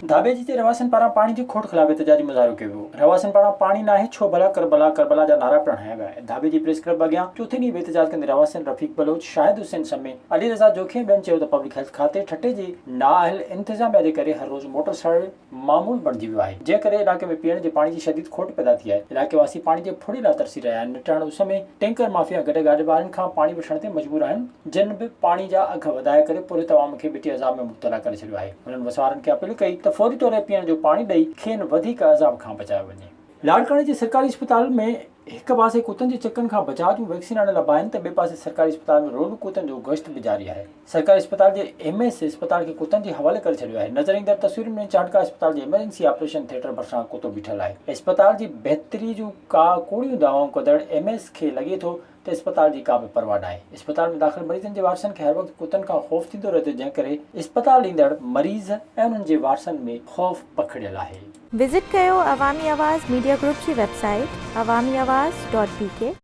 धाबे जिते रवासन पारां पाणी जी खोट खिलाफ एहतजाजी मुज़ाहिरो कयो वियो। रवासन पारां पाणी नाहे छो भला करबला जा नारा पिणु हंया विया। धाबे जी प्रेस क्लब अॻियां चौथे ॾींहुं बि एहतजाज कंदे रवासन, रफ़ीक बलोच, शाहिद हुसैन समेत अली रज़ा जोखिम ॿियनि चयो त पब्लिक हेल्थ खाते ठटे जी नाअहल इंतज़ामिया जे करे हर रोज़ मोटर सड़ मामूल बणिजी वियो आहे, जंहिं करे इलाइक़े में पीअण जे पाणी जी शदीद खोट पैदा थी आहे। इलाइक़े वासी पाणी जे फुड़े लाइ तरसी रहिया आहिनि। निटाण उस में टैंकर माफ़िया गॾे वारनि खां पाणी वठण ते मजबूर आहिनि, जिन बि पाणी जा अघ वधाए करे पूरे तवाम खे बिटी अज़ाब में मुब्तला करे छॾियो आहे। हुननि वसवारनि खे अपील कई त फौरी तौर ते पीअण जो पाणी ॾेई खेनि वधीक अज़ाब खां बचायो वञे। लाड़काणे जे सरकारी अस्पताल में एक पासे कुतनि जे चकनि खां बचाव जूं वैक्सीन आणण लाइ आहिनि त ॿिए पासे सरकारी अस्पताल में रोज़ कुतनि जो गश्त बि जारी आहे। सरकारी अस्पताल जे MS अस्पताल खे कुतनि जे हवाले करे छॾियो आहे। नज़र ईंदड़ तस्वीरुनि में चाटका अस्पताल जे इमरजेंसी ऑपरेशन थिएटर भरिसां कुतो बीठल आहे। अस्पताल जी बहितरी जूं का कूड़ियूं दवाऊं कंदड़ MS खे लॻे थो त अस्पताल जी का बि परवाह नाहे। अस्पताल में दाख़िल मरीज़नि जे वारसनि खे हर वक़्तु कुतनि खां ख़ौफ़ थींदो रहे थो, जंहिं करे अस्पताल ईंदड़ मरीज़ ऐं उन्हनि जे वारसनि में ख़ौफ़ पखिड़ियल आहे। विज़िट कयो अवामी आवाज़ मीडिया ग्रुप जी वेबसाइट awamiawaz.pk